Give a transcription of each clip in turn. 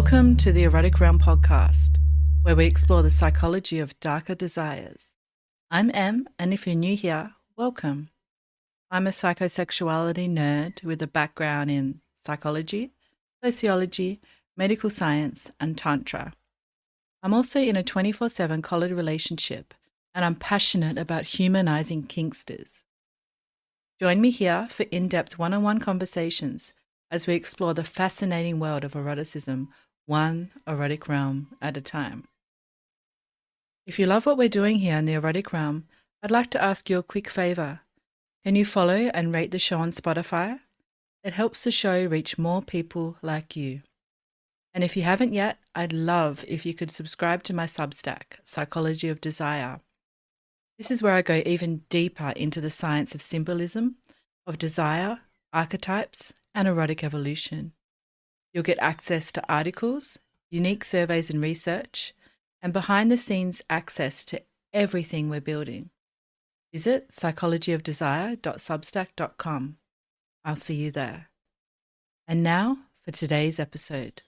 Welcome to the Erotic Realm podcast, where we explore the psychology of darker desires. I'm Em, and if you're new here, welcome. I'm a psychosexuality nerd with a background in psychology, sociology, medical science, and Tantra. I'm also in a 24/7 collared relationship, and I'm passionate about humanizing kinksters. Join me here for in-depth one-on-one conversations as we explore the fascinating world of eroticism, one erotic realm at a time. If you love what we're doing here in the erotic realm, I'd like to ask you a quick favor. Can you follow and rate the show on Spotify? It helps the show reach more people like you. And if you haven't yet, I'd love if you could subscribe to my Substack, Psychology of Desire. This is where I go even deeper into the science of symbolism, of desire, archetypes, and erotic evolution. You'll get access to articles, unique surveys and research, and behind-the-scenes access to everything we're building. Visit psychologyofdesire.substack.com. I'll see you there. And now for today's episode.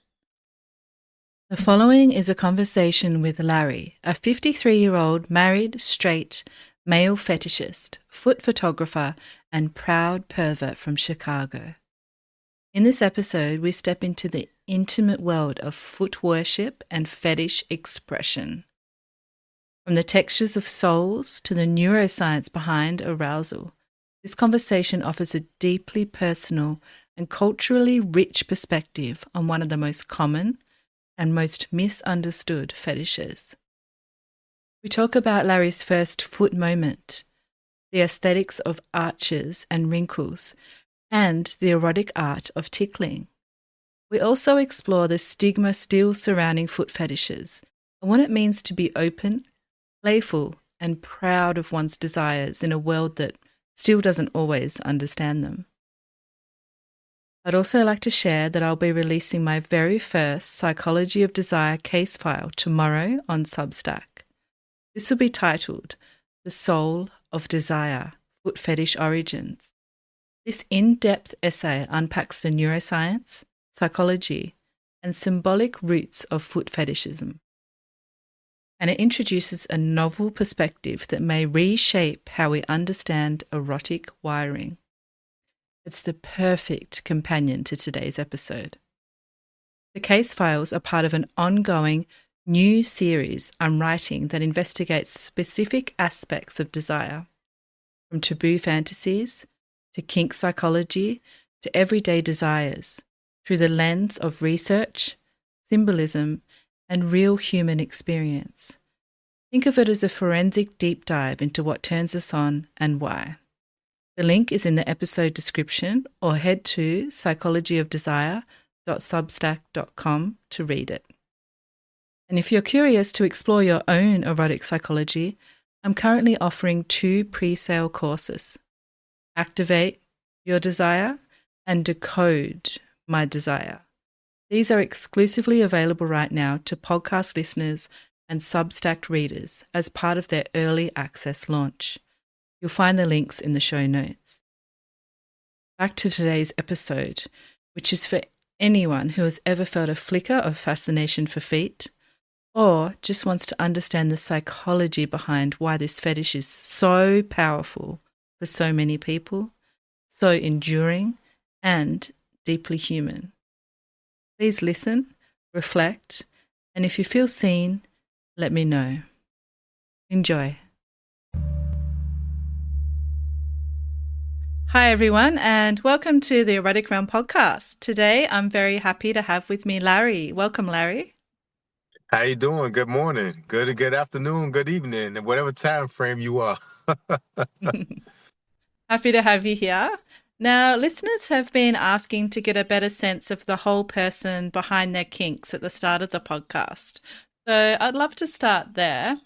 The following is a conversation with Larry, a 53-year-old married, straight, male fetishist, foot photographer, and proud pervert from Chicago. In this episode, we step into the intimate world of foot worship and fetish expression. From the textures of souls to the neuroscience behind arousal, this conversation offers a deeply personal and culturally rich perspective on one of the most common and most misunderstood fetishes. We talk about Larry's first foot moment, the aesthetics of arches and wrinkles, and the erotic art of tickling. We also explore the stigma still surrounding foot fetishes and what it means to be open, playful, and proud of one's desires in a world that still doesn't always understand them. I'd also like to share that I'll be releasing my very first Psychology of Desire case file tomorrow on Substack. This will be titled The Soul of Desire, Foot Fetish Origins. This in-depth essay unpacks the neuroscience, psychology, and symbolic roots of foot fetishism. And it introduces a novel perspective that may reshape how we understand erotic wiring. It's the perfect companion to today's episode. The case files are part of an ongoing new series I'm writing that investigates specific aspects of desire, from taboo fantasies to kink psychology to everyday desires, through the lens of research, symbolism, and real human experience. Think of it as a forensic deep dive into what turns us on and why. The link is in the episode description, or head to psychologyofdesire.substack.com to read it. And if you're curious to explore your own erotic psychology, I'm currently offering 2 presale courses: Activate Your Desire and Decode My Desire. These are exclusively available right now to podcast listeners and Substack readers as part of their early access launch. You'll find the links in the show notes. Back to today's episode, which is for anyone who has ever felt a flicker of fascination for feet, or just wants to understand the psychology behind why this fetish is so powerful for so many people, so enduring, and deeply human. Please listen, reflect, and if you feel seen, let me know. Enjoy. Hi, everyone, and welcome to the Erotic Realm podcast. Today, I'm very happy to have with me Larry. Welcome, Larry. How you doing? Good morning, good afternoon, good evening, and whatever time frame you are. Happy to have you here. Now, listeners have been asking to get a better sense of the whole person behind their kinks at the start of the podcast. So I'd love to start there.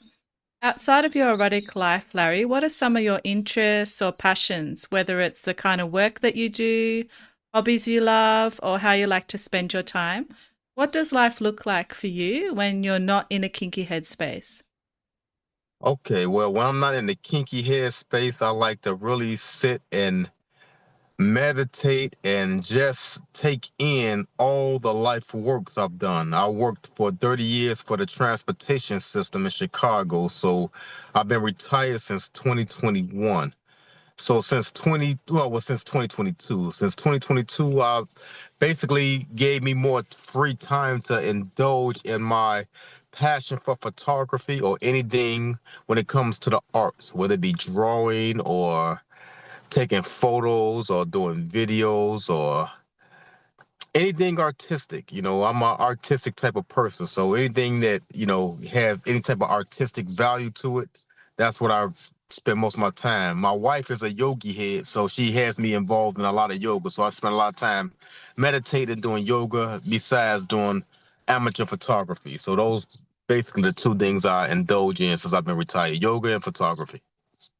Outside of your erotic life, Larry, what are some of your interests or passions, whether it's the kind of work that you do, hobbies you love, or how you like to spend your time? What does life look like for you when you're not in a kinky headspace? Okay, well, when I'm not in the kinky head space, I like to really sit and meditate and just take in all the life works I've done. I worked for 30 years for the transportation system in Chicago, so I've been retired since 2021. So since 2022. Since 2022, basically gave me more free time to indulge in my passion for photography or anything when it comes to the arts, whether it be drawing or taking photos or doing videos or anything artistic. I'm an artistic type of person, so anything that has any type of artistic value to it, that's what I spend most of my time. My wife is a yogi head, so she has me involved in a lot of yoga, so I spend a lot of time meditating, doing yoga besides doing amateur photography. So those basically the two things I indulge in since I've been retired: yoga and photography.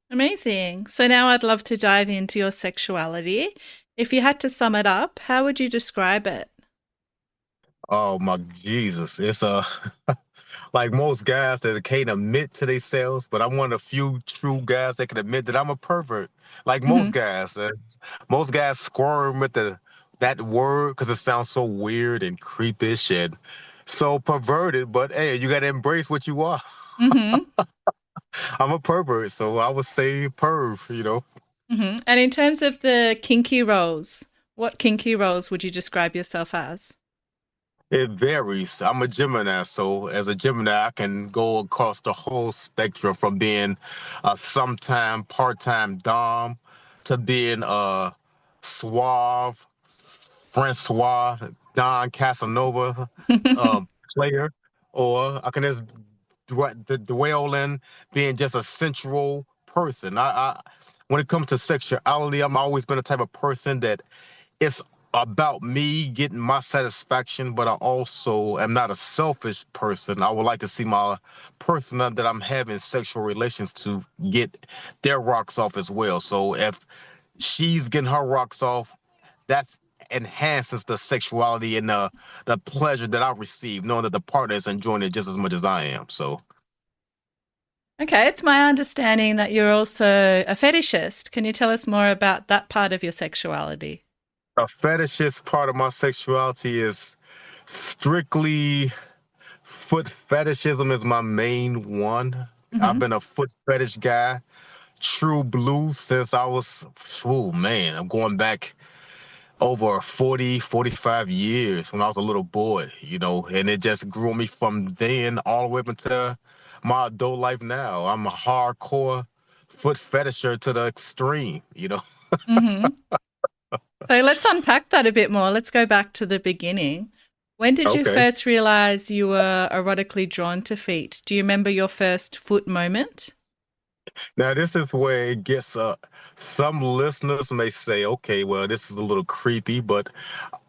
Amazing. So now I'd love to dive into your sexuality. If you had to sum it up, how would you describe it? Oh my Jesus. It's like most guys that can't admit to themselves, but I'm one of the few true guys that can admit that I'm a pervert. Like most Hmm. guys. Most guys squirm with that word because it sounds so weird and creepish and so perverted, but hey, you gotta embrace what you are. Hmm. I'm a pervert, so I would say perv. Hmm. And in terms of the kinky roles, what kinky roles would you describe yourself as? It varies. I'm a Gemini, so as a Gemini, I can go across the whole spectrum from being a sometime part-time dom to being a suave, Francois, Don Casanova player, or I can just dwell in being just a sensual person. When it comes to sexuality, I'm always been a type of person that it's about me getting my satisfaction, but I also am not a selfish person. I would like to see my person that I'm having sexual relations to get their rocks off as well. So if she's getting her rocks off, that's enhances the sexuality and the pleasure that I receive, knowing that the partner is enjoying it just as much as I am. So Okay, it's my understanding that you're also a fetishist. Can you tell us more about that part of your sexuality? a fetishist part of my sexuality is strictly foot fetishism is my main one. I've Hmm. been a foot fetish guy, true blue, since I was, oh man, I'm going back over 40, 45 years when I was a little boy, and it just grew on me from then all the way up until my adult life now. I'm a hardcore foot fetisher to the extreme. Hmm. So let's unpack that a bit more. Let's go back to the beginning. When did you Okay. first realize you were erotically drawn to feet? Do you remember your first foot moment? Now, this is where it gets, some listeners may say, okay, well, this is a little creepy, but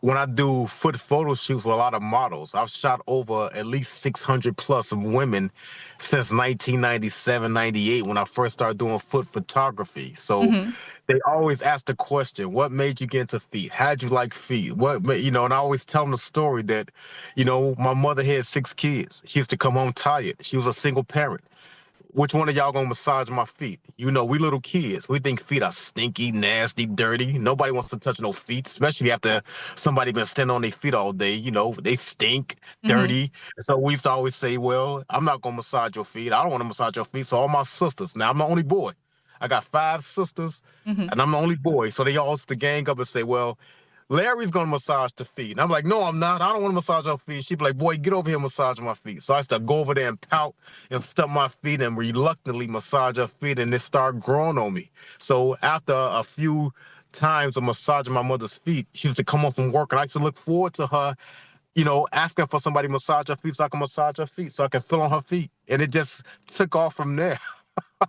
when I do foot photo shoots with a lot of models, I've shot over at least 600 plus women since 1997, 98 when I first started doing foot photography. So Hmm. they always ask the question, what made you get into feet? How'd you like feet? And I always tell them the story that, my mother had 6 kids. She used to come home tired. She was a single parent. Which one of y'all gonna massage my feet? We little kids. We think feet are stinky, nasty, dirty. Nobody wants to touch no feet, especially after somebody been standing on their feet all day. They stink, Hmm. dirty. So we used to always say, well, I'm not gonna massage your feet. I don't want to massage your feet. So all my sisters, now I'm the only boy. I got 5 sisters, Hmm. and I'm the only boy. So they all used to gang up and say, well, Larry's gonna massage the feet. And I'm like, no, I'm not. I don't want to massage your feet. She'd be like, boy, get over here and massage my feet. So I used to go over there and pout and stump my feet and reluctantly massage her feet, and it started growing on me. So after a few times of massaging my mother's feet, she used to come home from work, and I used to look forward to her, asking for somebody to massage her feet so I can massage her feet, so I can feel on her feet. And it just took off from there.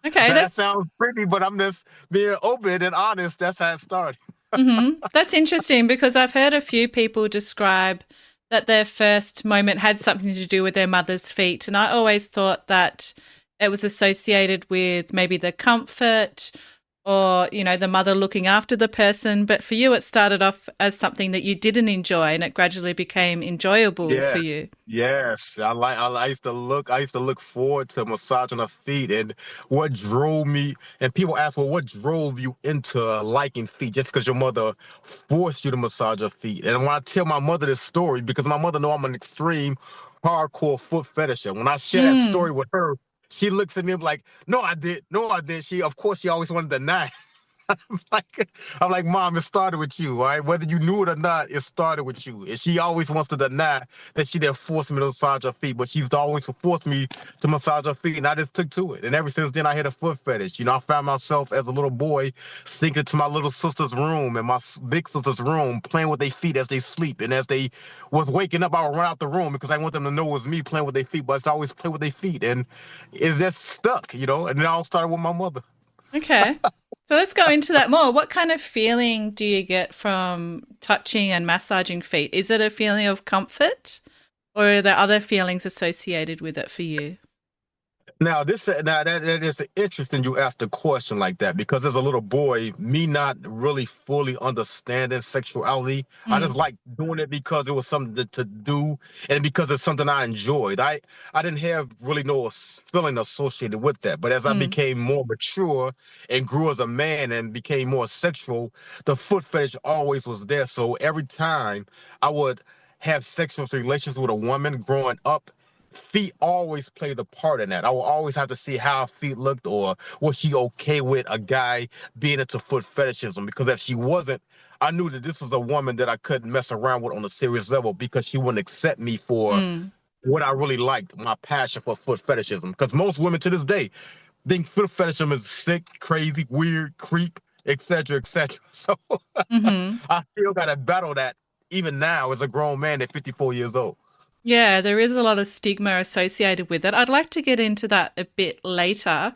Okay, Now that sounds creepy, but I'm just being open and honest. That's how it started. that's interesting because I've heard a few people describe that their first moment had something to do with their mother's feet, and I always thought that it was associated with maybe the comfort or, the mother looking after the person. But for you, it started off as something that you didn't enjoy and it gradually became enjoyable for Yeah. you. Yes, I used to look forward to massaging her feet, and what drove me, and people ask, well, what drove you into liking feet? Just because your mother forced you to massage her feet? And when I tell my mother this story, because my mother know I'm an extreme hardcore foot fetisher, when I share that Mm. story with her, she looks at me like, no, I did, no, I didn't. Of course, she always wanted to deny. like, I'm like, Mom, it started with you, all right? Whether you knew it or not, it started with you. And she always wants to deny that she didn't force me to massage her feet, but she's always forced me to massage her feet, and I just took to it. And ever since then, I had a foot fetish. I found myself as a little boy sneaking to my little sister's room and my big sister's room, playing with their feet as they sleep. And as they was waking up, I would run out the room because I want them to know it was me playing with their feet, but it's always play with their feet. And it's just stuck. And it all started with my mother. Okay. So let's go into that more. What kind of feeling do you get from touching and massaging feet? Is it a feeling of comfort or are there other feelings associated with it for you? Now that is interesting you asked a question like that because as a little boy, me not really fully understanding sexuality, I just Mm, like doing it because it was something to do and because it's something I enjoyed. I didn't have really no feeling associated with that, but as I mm, became more mature and grew as a man and became more sexual, the foot fetish always was there. So every time I would have sexual relations with a woman growing up, feet always played a part in that. I will always have to see how her feet looked or was she okay with a guy being into foot fetishism. Because if she wasn't, I knew that this was a woman that I couldn't mess around with on a serious level because she wouldn't accept me for mm, what I really liked, my passion for foot fetishism. Because most women to this day think foot fetishism is sick, crazy, weird, creep, etc., etc. So mm-hmm. I still got to battle that even now as a grown man at 54 years old. Yeah, there is a lot of stigma associated with it. I'd like to get into that a bit later.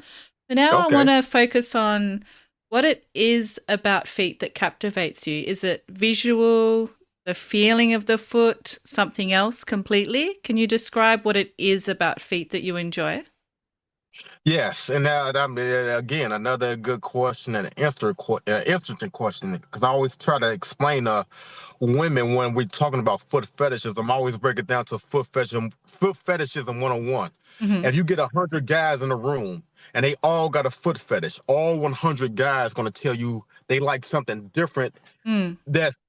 For now, I want Okay. to focus on what it is about feet that captivates you. Is it visual, the feeling of the foot, something else completely? Can you describe what it is about feet that you enjoy? Yes, and again another good question and interesting question because I always try to explain women when we're talking about foot fetishes. I'm always break it down to foot fetishism 101. Mm-hmm. If you get 100 guys in a room and they all got a foot fetish, all 100 guys gonna tell you they like something different Mm, that's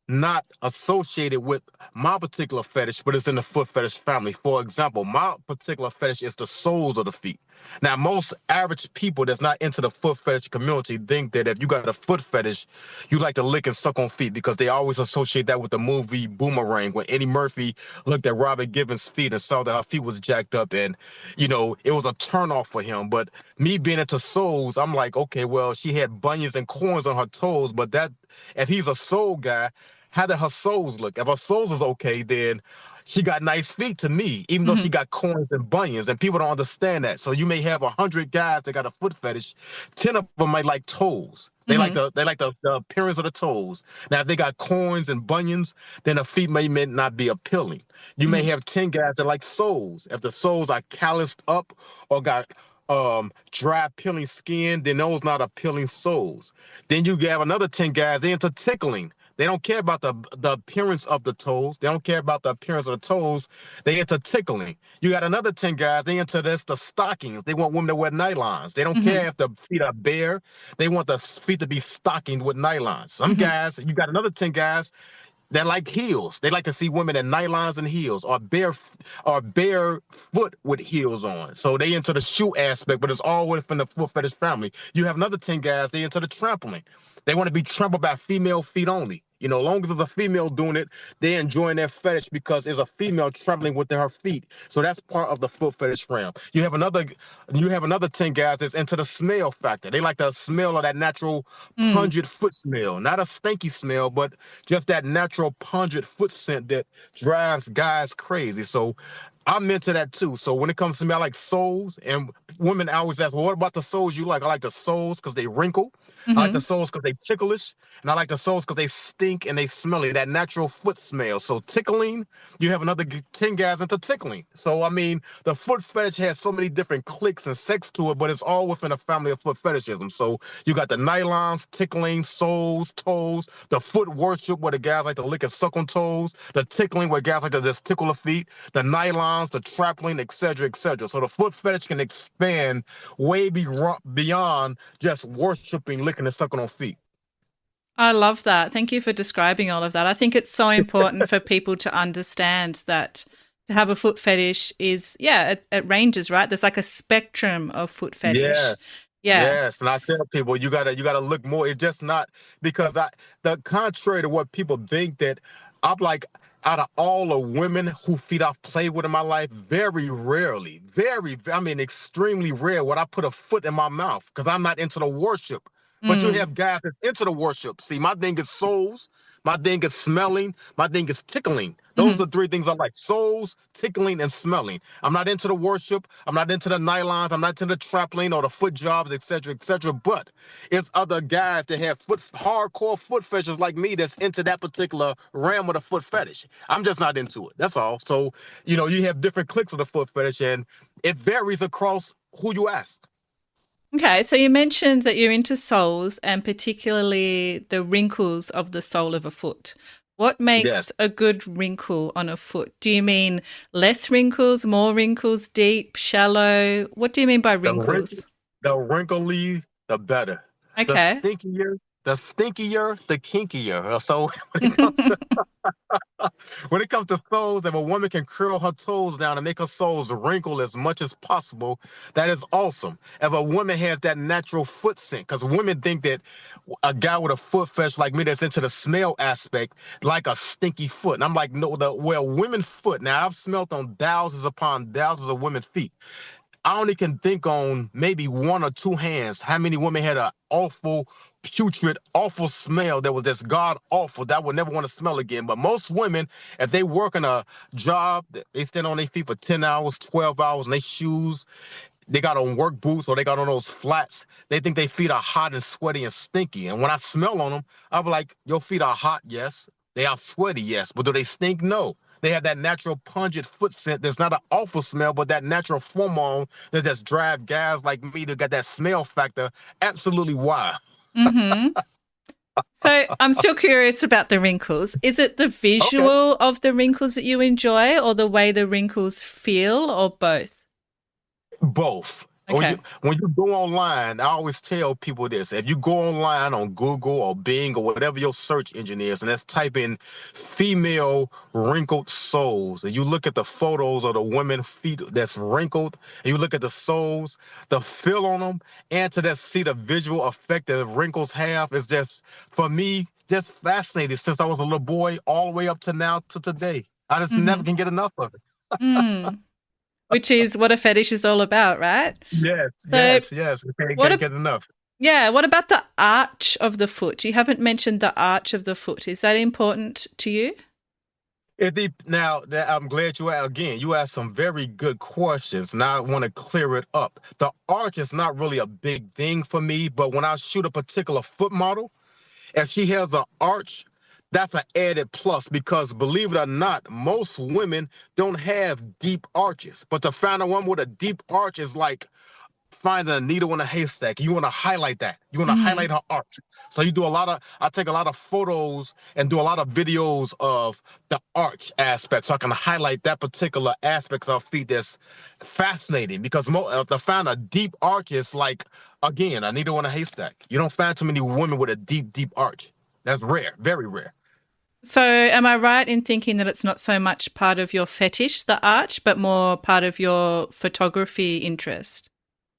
not associated with my particular fetish, but it's in the foot fetish family. For example, my particular fetish is the soles of the feet. Now, most average people that's not into the foot fetish community think that if you got a foot fetish, you like to lick and suck on feet because they always associate that with the movie Boomerang, when Eddie Murphy looked at Robin Givens' feet and saw that her feet was jacked up and, it was a turnoff for him. But me being into soles, I'm like, okay, well, she had bunions and corns on her toes, but if he's a soul guy, how did her soles look? If her soles is okay, then she got nice feet to me, even though she mm-hmm. got corns and bunions, and people don't understand that. So you may have 100 guys that got a foot fetish, 10 of them might like toes. Mm-hmm. They like the appearance of the toes. Now, if they got corns and bunions, then a feet may not be appealing. You may Mm-hmm. have 10 guys that like soles. If the soles are calloused up or got dry peeling skin, then those not appealing soles. Then you have another 10 guys, they into tickling. They don't care about the appearance of the toes. They don't care about the appearance of the toes. They into tickling. You got another 10 guys, they into the stockings. They want women to wear nylons. They don't Mm-hmm. care if the feet are bare. They want the feet to be stockinged with nylons. Some Mm-hmm. guys, you got another 10 guys that like heels. They like to see women in nylons and heels or barefoot with heels on. So they into the shoe aspect, but it's all within the foot fetish family. You have another 10 guys, they into the trampling. They want to be trampled by female feet only. Long as it's a female doing it, they're enjoying their fetish because it's a female trampling with her feet. So that's part of the foot fetish realm. You have another 10 guys that's into the smell factor. They like the smell of that natural Mm, pungent foot smell. Not a stinky smell, but just that natural pungent foot scent that drives guys crazy. So I'm into that too. So when it comes to me, I like soles, and women always ask, "Well, what about the soles you like?" I like the soles because they wrinkle. I like the Mm-hmm. soles because they ticklish, and I like the soles because they stink and they smelly. That natural foot smell. So tickling, you have another 10 guys into tickling. So I mean, the foot fetish has so many different cliques and sects to it, but it's all within a family of foot fetishism. So you got the nylons, tickling, soles, toes, the foot worship where the guys like to lick and suck on toes, the tickling where guys like to just tickle the feet, the nylons, the trapling, etc., etc. So the foot fetish can expand way beyond just worshiping, licking, and sucking on feet. I love that. Thank you for describing all of that. I think it's so important for people to understand that to have a foot fetish is, yeah, it ranges, right? There's like a spectrum of foot fetish. Yes. Yeah. Yes, and I tell people you gotta look more. It's just not because the contrary to what people think that I'm like out of all the women who feet I've played with in my life, very rarely, I mean extremely rare would I put a foot in my mouth because I'm not into the worship. But you Mm. have guys that's into the worship. See, my thing is souls, my thing is smelling, my thing is tickling. Those Mm-hmm. are three things I like: souls, tickling, and smelling. I'm not into the worship. I'm not into the nylons. I'm not into the trapline or the foot jobs, etc., etc. But it's other guys that have hardcore foot fetishes like me that's into that particular realm of the foot fetish. I'm just not into it. That's all. So, you have different cliques of the foot fetish, and it varies across who you ask. Okay, so you mentioned that you're into soles and particularly the wrinkles of the sole of a foot. What Yes. makes a good wrinkle on a foot? Do you mean less wrinkles, more wrinkles, deep, shallow? What do you mean by The wrinkle, wrinkles? the wrinkly, the better. The Okay. stinkier, the stinkier, the kinkier. So when it comes to when it comes to soles, if a woman can curl her toes down and make her soles wrinkle as much as possible, that is awesome. If a woman has that natural foot scent, because women think that a guy with a foot fetish like me that's into the smell aspect, like a stinky foot. And I'm like, no, women foot. Now I've smelled on thousands upon thousands of women's feet. I only can think on maybe one or two hands how many women had an awful, putrid, awful smell that was just god awful that I would never want to smell again. But most women, if they work in a job, they stand on their feet for 10 hours, 12 hours, and they shoes, they got on work boots or they got on those flats, they think their feet are hot and sweaty and stinky. And when I smell on them, I'll be like, your feet are hot, yes. They are sweaty, yes. But do they stink? No. They have that natural pungent foot scent. There's not an awful smell, but that natural pheromone that just drive guys like me to get that smell factor absolutely wild. Mm-hmm. So I'm still curious about the wrinkles. Is it the Okay. visual of the wrinkles that you enjoy or the way the wrinkles feel or both? Both. When you Okay. when you go online, I always tell people this. If you go online on Google or Bing or whatever your search engine is, and let's type in female wrinkled soles, and you look at the photos of the women feet that's wrinkled, and you look at the soles, the feel on them, and to just see the visual effect that the wrinkles have is just, for me, just fascinating since I was a little boy all the way up to now to today. I just never Mm-hmm. can get enough of it. Mm. Which is what a fetish is all about, right? Yes, So yes, yes. what Can't a, get enough. yeah, what about the arch of the foot? You haven't mentioned the arch of the foot. Is that important to you? Now that I'm glad you asked some very good questions. Now I want to clear it up. The arch is not really a big thing for me, but when I shoot a particular foot model, if she has an arch, that's an added plus because believe it or not, most women don't have deep arches. But to find a woman with a deep arch is like finding a needle in a haystack. You want to highlight that. You want to Mm-hmm. highlight her arch. So I take a lot of photos and do a lot of videos of the arch aspect so I can highlight that particular aspect of feet that's fascinating because to find a deep arch is like, again, a needle in a haystack. You don't find too many women with a deep, deep arch. That's rare, very rare. So am I right in thinking that it's not so much part of your fetish, the arch, but more part of your photography interest?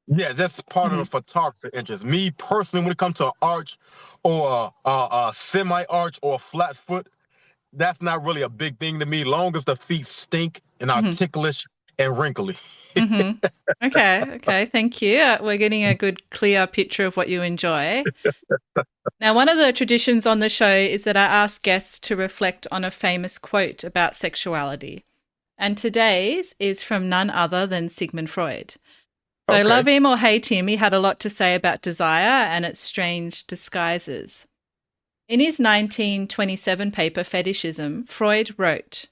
Yeah, that's part of Mm-hmm. the photography interest. Me personally, when it comes to an arch or a semi arch or a flat foot, that's not really a big thing to me, long as the feet stink and are Mm-hmm. ticklish and wrinkly. Mm-hmm. Okay, okay, thank you. We're getting a good, clear picture of what you enjoy. Now, one of the traditions on the show is that I ask guests to reflect on a famous quote about sexuality. And today's is from none other than Sigmund Freud. So, love Okay. him or hate him, he had a lot to say about desire and its strange disguises. In his 1927 paper, Fetishism, Freud wrote,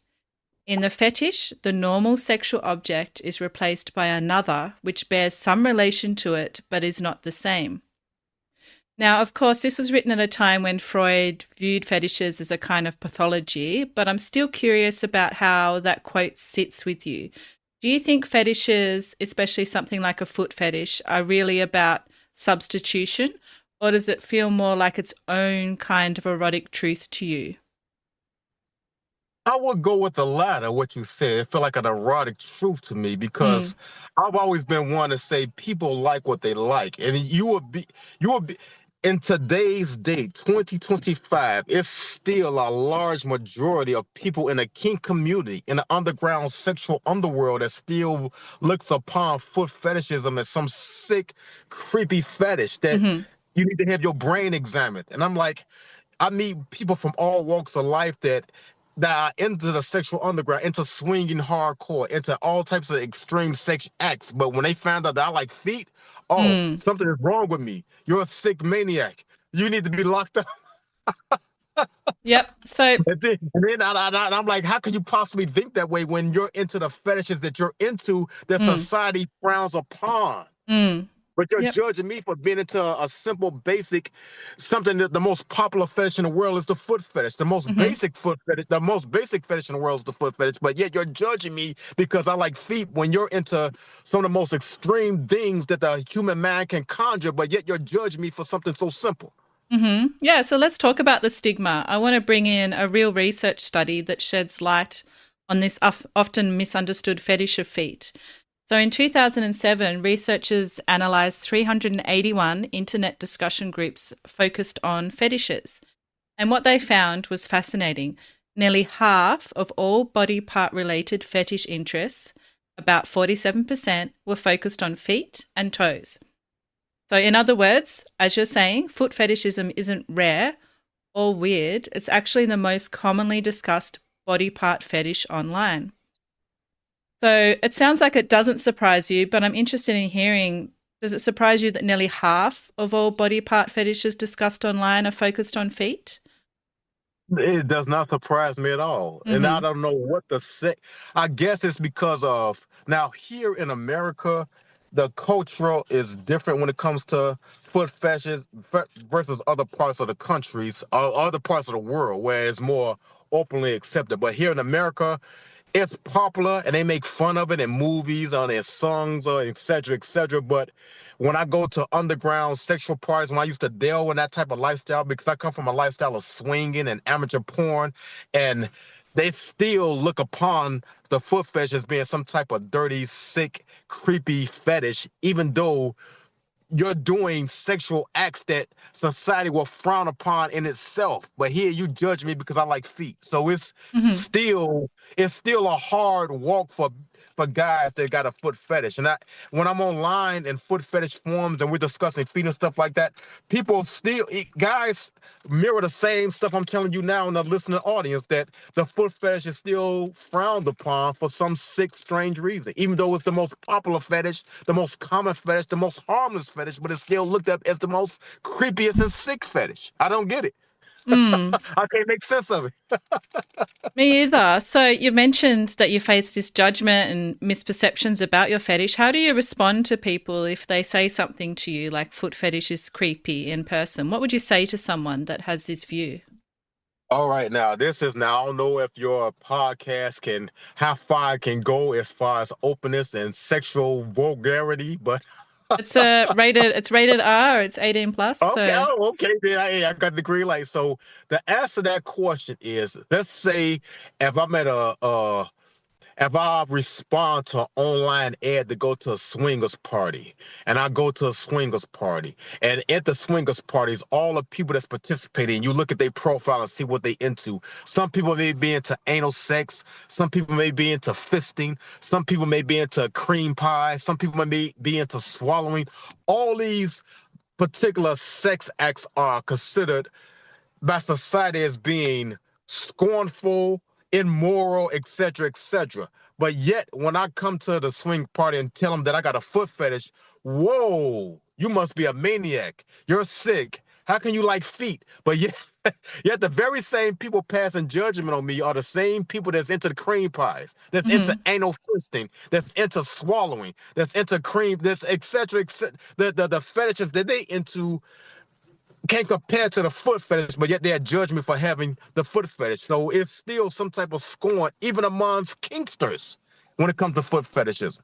"In the fetish, the normal sexual object is replaced by another which bears some relation to it but is not the same." Now, of course, this was written at a time when Freud viewed fetishes as a kind of pathology, but I'm still curious about how that quote sits with you. Do you think fetishes, especially something like a foot fetish, are really about substitution, or does it feel more like its own kind of erotic truth to you? I would go with the latter, what you said. It felt like an erotic truth to me Mm, because I've always been one to say people like what they like. And you would be in today's date, 2025, it's still a large majority of people in the kink community, in the underground sexual underworld that still looks upon foot fetishism as some sick, creepy fetish that hmm you need to have your brain examined. And I'm like, I meet people from all walks of life that are into the sexual underground, into swinging hardcore, into all types of extreme sex acts. But when they found out that I like feet, oh, mm. something is wrong with me. You're a sick maniac. You need to be locked up. Yep. So, And then I'm like, how can you possibly think that way when you're into the fetishes that you're into that mm, society frowns upon? mm, But you're yep. judging me for being into a simple, basic, something that the most popular fetish in the world is the foot fetish. The most hmm basic foot fetish, the most basic fetish in the world is the foot fetish. But yet you're judging me because I like feet when you're into some of the most extreme things that the human mind can conjure. But yet you're judging me for something so simple. Yeah, so let's talk about the stigma. I want to bring in a real research study that sheds light on this often misunderstood fetish of feet. So in 2007, researchers analysed 381 internet discussion groups focused on fetishes. And what they found was fascinating. Nearly half of all body part related fetish interests, about 47%, were focused on feet and toes. So, in other words, as you're saying, foot fetishism isn't rare or weird. It's actually the most commonly discussed body part fetish online. So, it sounds like it doesn't surprise you, but I'm interested in hearing, does it surprise you that nearly half of all body part fetishes discussed online are focused on feet? It does not surprise me at all. And I Mm don't know what to say. I guess it's because of now here in America, the cultural is different when it comes to foot fashion versus other parts of the countries or other parts of the world where it's more openly accepted. But here in America, it's popular and they make fun of it in movies, on their songs, or et cetera, et cetera. But when I go to underground sexual parties, when I used to deal in that type of lifestyle, because I come from a lifestyle of swinging and amateur porn, and they still look upon the foot fetish as being some type of dirty, sick, creepy fetish, even though you're doing sexual acts that society will frown upon in itself. But here you judge me because I like feet. So hmm. Mm hmm. it's still a hard walk for guys that got a foot fetish. And when I'm online in foot fetish forums and we're discussing feet and stuff like that, people still guys mirror the same stuff I'm telling you now in the listening audience that the foot fetish is still frowned upon for some sick, strange reason. Even though it's the most popular fetish, the most common fetish, the most harmless fetish, but it's still looked at as the most creepiest and sick fetish. I don't get it. Mm. I can't make sense of it. Me either. So you mentioned that you face this judgment and misperceptions about your fetish. How do you respond to people if they say something to you like foot fetish is creepy in person? What would you say to someone that has this view? All right, now I don't know if your podcast can how far it can go as far as openness and sexual vulgarity, but It's rated R, it's 18 plus. okay, So oh, okay, then I got the green light. So the answer to that question is, let's say if I'm at if I respond to an online ad to go to a swingers party, and I go to a swingers party, and at the swingers parties, all the people that's participating, you look at their profile and see what they into. Some people may be into anal sex, some people may be into fisting, some people may be into cream pie, some people may be into swallowing. All these particular sex acts are considered by society as being scornful, immoral, etc., etc. But yet, when I come to the swing party and tell them that I got a foot fetish, whoa, you must be a maniac. You're sick. How can you like feet? But yet, yet the very same people passing judgment on me are the same people that's into the cream pies, that's into Hmm. anal fisting, that's into swallowing, that's into cream, that's etc. etc. The fetishes that they into can't compare to the foot fetish, but yet they judge me for having the foot fetish. So it's still some type of scorn, even amongst kinksters, when it comes to foot fetishes.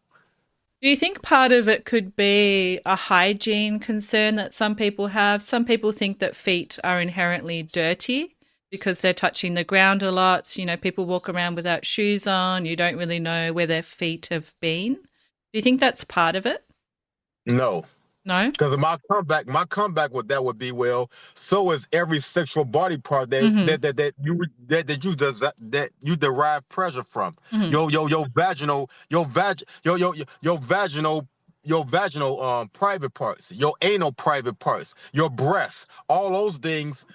Do you think part of it could be a hygiene concern that some people have? Some people think that feet are inherently dirty because they're touching the ground a lot. You know, people walk around without shoes on. You don't really know where their feet have been. Do you think that's part of it? No. No? Because my comeback with that would be, well, so is every sexual body part Mm-hmm. that you derive pleasure from. Mm-hmm. Your vaginal your vaginal private parts, your anal private parts, your breasts, all those things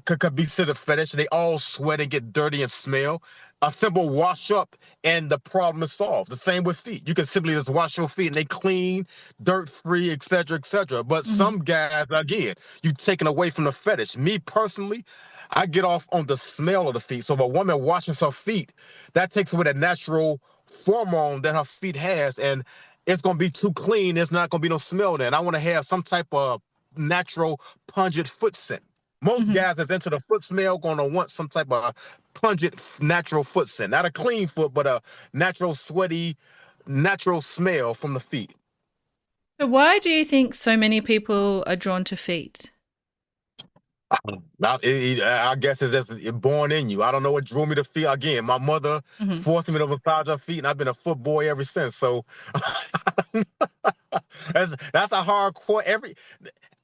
could be considered fetish. They all sweat and get dirty and smell. A simple wash up and the problem is solved. The same with feet. You can simply just wash your feet and they clean, dirt free, etc., etc. But Mm-hmm. some guys, again, you taken away from the fetish. Me personally, I get off on the smell of the feet. So if a woman washes her feet, that takes away the natural hormone that her feet has, and it's gonna be too clean. There's not gonna be no smell there. And I want to have some type of natural pungent foot scent. Most Mm-hmm. guys that's into the foot smell gonna want some type of pungent natural foot scent, not a clean foot, but a natural sweaty, natural smell from the feet. So why do you think so many people are drawn to feet? I guess it's just born in you. I don't know what drew me to feet. Again, my mother Mm-hmm. forced me to massage her feet, and I've been a foot boy ever since. So that's a hardcore.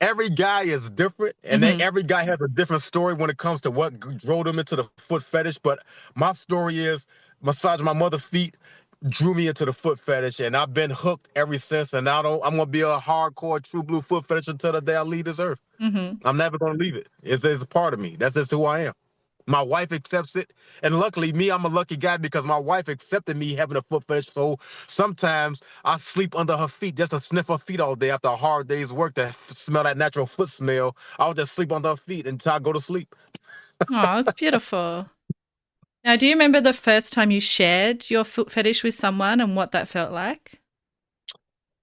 Every guy is different, and Mm-hmm. every guy has a different story when it comes to what drove them into the foot fetish. But my story is massaging my mother's feet drew me into the foot fetish, and I've been hooked ever since. And I'm gonna be a hardcore, true blue foot fetish until the day I leave this earth. Mm-hmm. I'm never gonna leave it. It's a part of me. That's just who I am. My wife accepts it, and luckily, me, I'm a lucky guy because my wife accepted me having a foot fetish. So sometimes I sleep under her feet just to sniff her feet all day after a hard day's work to smell that natural foot smell. I'll just sleep under her feet until I go to sleep. Oh, that's beautiful. Now, do you remember the first time you shared your foot fetish with someone and what that felt like?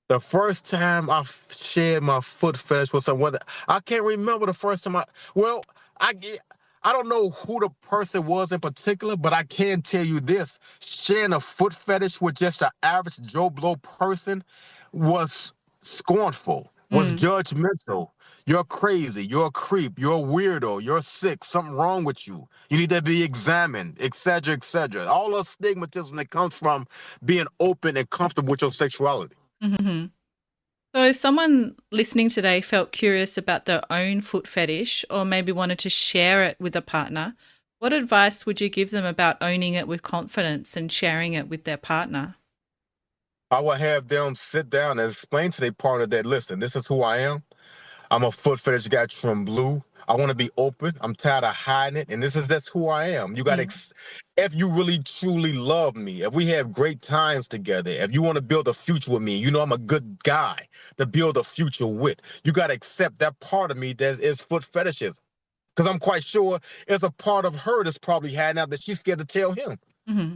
The first time shared my foot fetish with someone, I can't remember the first time well, I get. I don't know who the person was in particular, but I can tell you this: sharing a foot fetish with just an average Joe Blow person was scornful, was Mm. judgmental. You're crazy. You're a creep. You're a weirdo. You're sick. Something wrong with you. You need to be examined, etc., etc. All the stigmatism that comes from being open and comfortable with your sexuality. Hmm. So, if someone listening today felt curious about their own foot fetish or maybe wanted to share it with a partner, what advice would you give them about owning it with confidence and sharing it with their partner? I would have them sit down and explain to their partner that, listen, this is who I am. I'm a foot fetish guy from blue. I want to be open. I'm tired of hiding it. And that's who I am. You got to, Mm. if you really truly love me, if we have great times together, if you want to build a future with me, you know I'm a good guy to build a future with. You got to accept that part of me that is foot fetishism. Because I'm quite sure it's a part of her that's probably hiding out that she's scared to tell him. Hmm.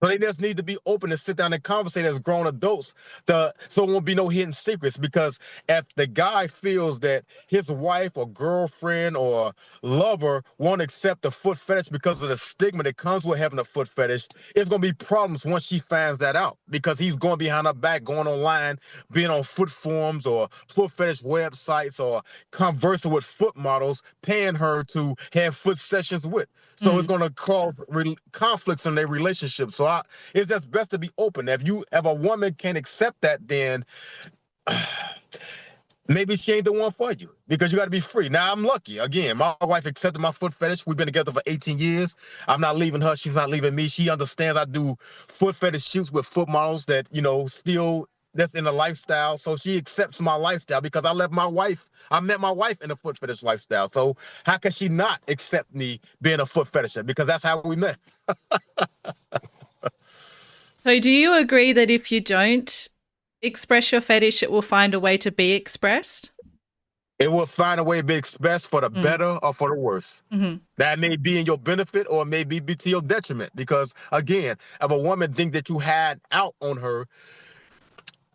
So they just need to be open and sit down and conversate as grown adults, so it won't be no hidden secrets. Because if the guy feels that his wife or girlfriend or lover won't accept the foot fetish because of the stigma that comes with having a foot fetish, it's gonna be problems once she finds that out. Because he's going behind her back, going online, being on foot forums or foot fetish websites or conversing with foot models, paying her to have foot sessions with. So it's Mm. going to cause conflicts in their relationship. So it's just best to be open. If a woman can't accept that, then maybe she ain't the one for you because you got to be free. Now I'm lucky. Again, my wife accepted my foot fetish. We've been together for 18 years. I'm not leaving her. She's not leaving me. She understands I do foot fetish shoots with foot models that still that's in the lifestyle. So she accepts my lifestyle because I met my wife in a foot fetish lifestyle. So how can she not accept me being a foot fetisher? Because that's how we met. So, do you agree that if you don't express your fetish, it will find a way to be expressed? It will find a way to be expressed for the Mm. better or for the worse. Hmm. That may be in your benefit or maybe be to your detriment. Because again, if a woman think that you had out on her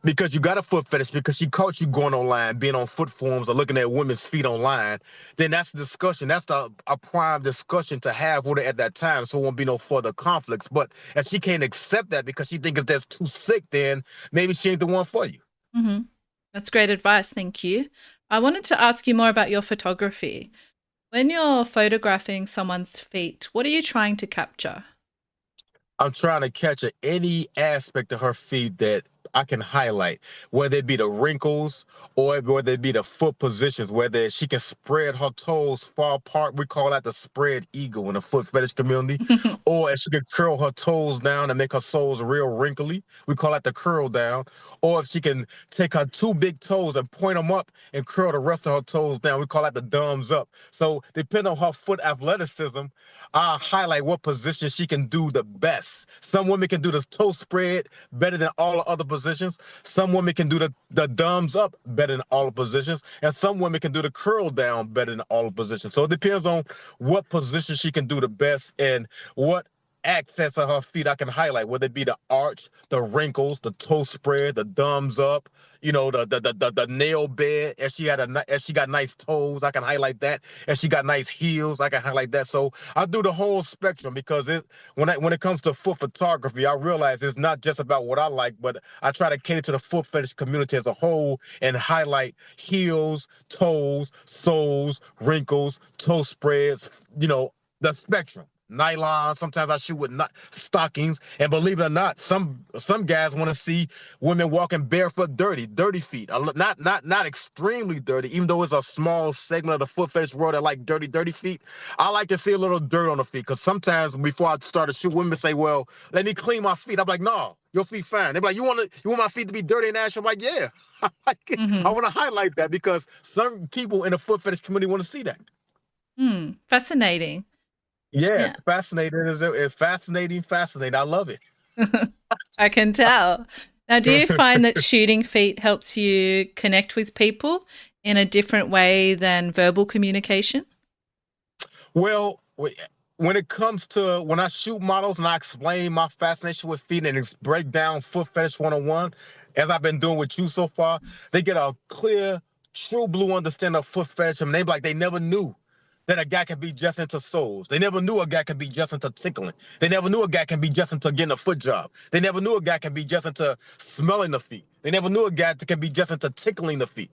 because you got a foot fetish because she caught you going online, being on foot forums or looking at women's feet online, then that's the discussion. That's a prime discussion to have with her at that time, so it won't be no further conflicts. But if she can't accept that because she thinks that's too sick, then maybe she ain't the one for you. Hmm. That's great advice. Thank you. I wanted to ask you more about your photography. When you're photographing someone's feet, what are you trying to capture? I'm trying to catch any aspect of her feet that I can highlight, whether it be the wrinkles or whether it be the foot positions, whether she can spread her toes far apart. We call that the spread eagle in the foot fetish community. Or if she can curl her toes down and make her soles real wrinkly, we call that the curl down. Or if she can take her two big toes and point them up and curl the rest of her toes down, we call that the thumbs up. So depending on her foot athleticism, I highlight what position she can do the best. Some women can do the toe spread better than all the other positions. Some women can do the thumbs up better than all the positions. And some women can do the curl down better than all the positions. So it depends on what position she can do the best and what access of her feet I can highlight, whether it be the arch, the wrinkles, the toe spread, the thumbs up, the nail bed. If she got nice toes, I can highlight that. If she got nice heels, I can highlight that. So I do the whole spectrum because when it comes to foot photography, I realize it's not just about what I like, but I try to cater to the foot fetish community as a whole and highlight heels, toes, soles, wrinkles, toe spreads, the spectrum. Nylon. Sometimes I shoot with not stockings, and believe it or not, some guys want to see women walking barefoot, dirty feet. Not extremely dirty, even though it's a small segment of the foot fetish world that like dirty feet. I like to see a little dirt on the feet because sometimes before I start to shoot, women say, "Well, let me clean my feet." I'm like, "No, your feet fine." They're like, "You want my feet to be dirty and ash?" I'm like, "Yeah." I Hmm. want to highlight that because some people in the foot fetish community want to see that. Hmm. Fascinating. Yeah. Yes, fascinating is it? Fascinating. I love it. I can tell. Now, do you find that shooting feet helps you connect with people in a different way than verbal communication? Well, when it comes to when I shoot models and I explain my fascination with feet and break down foot fetish 101, as I've been doing with you so far, they get a clear, true blue understanding of foot fetish. And they like they never knew that a guy can be just into soles. They never knew a guy can be just into tickling. They never knew a guy can be just into getting a foot job. They never knew a guy can be just into smelling the feet. They never knew a guy can be just into tickling the feet.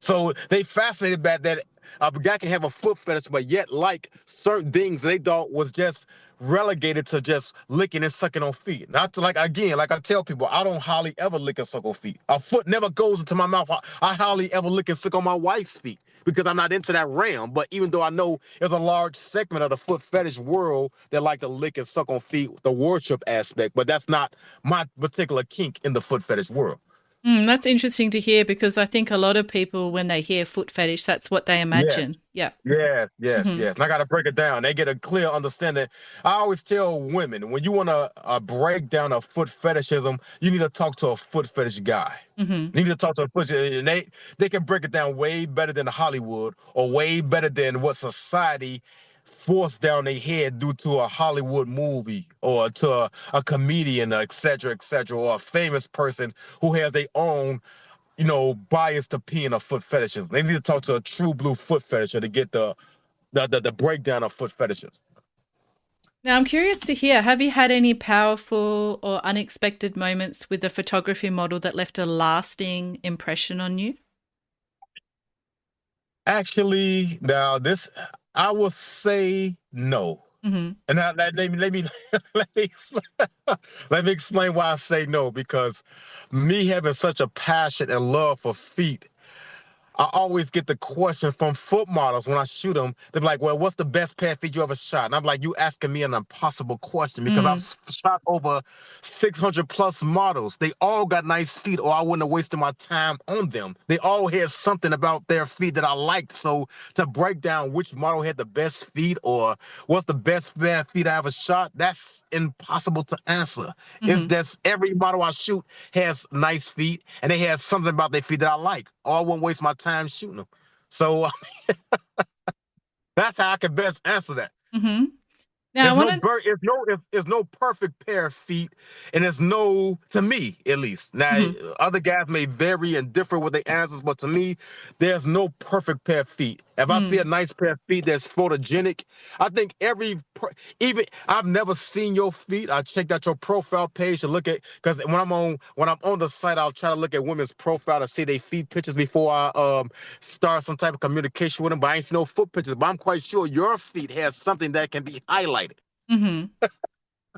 So they fascinated by that a guy can have a foot fetish, but yet like certain things they thought was just relegated to just licking and sucking on feet. Not to like again, like I tell people, I don't hardly ever lick and suck on feet. A foot never goes into my mouth. I hardly ever lick and suck on my wife's feet because I'm not into that realm. But even though I know there's a large segment of the foot fetish world that like to lick and suck on feet, the worship aspect, but that's not my particular kink in the foot fetish world. That's interesting to hear because I think a lot of people, when they hear foot fetish, that's what they Yes. imagine. Yeah. Yes. Hmm. And I got to break it down. They get a clear understanding. I always tell women when you want to break down a foot fetishism, you need to talk to a foot fetish guy. Hmm. You need to talk to a foot, and they can break it down way better than Hollywood or way better than what society forced down their head due to a Hollywood movie or to a comedian, et cetera, or a famous person who has their own bias to peeing or foot fetishes. They need to talk to a true blue foot fetisher to get the breakdown of foot fetishes. Now, I'm curious to hear, have you had any powerful or unexpected moments with the photography model that left a lasting impression on you? Actually, now this I will say no. Hmm. And now let me let me let me explain why I say no because me having such a passion and love for feet, I always get the question from foot models when I shoot them. They're like, "Well, what's the best pair of feet you ever shot?" And I'm like, "You asking me an impossible question because I've Mm, shot over 600 plus models. They all got nice feet, or I wouldn't have wasted my time on them. They all had something about their feet that I liked. So to break down which model had the best feet or what's the best pair of feet I ever shot, that's impossible to answer. It's mm-hmm, just every model I shoot has nice feet, and they have something about their feet that I like. Or I won't waste my time shooting them. So that's how I can best answer that. mm-hmm. Now I There's no wanted. bird. There's no perfect pair of feet, and there's no, to me at least. Now, Mhm, other guys may vary and differ with their answers, but to me, there's no perfect pair of feet. If I see a mm, nice pair of feet that's photogenic, I think even I've never seen your feet. I checked out your profile page to look at, because when I'm on the site, I'll try to look at women's profile to see their feet pictures before I start some type of communication with them. But I ain't seen no foot pictures. But I'm quite sure your feet has something that can be highlighted. mm-hmm.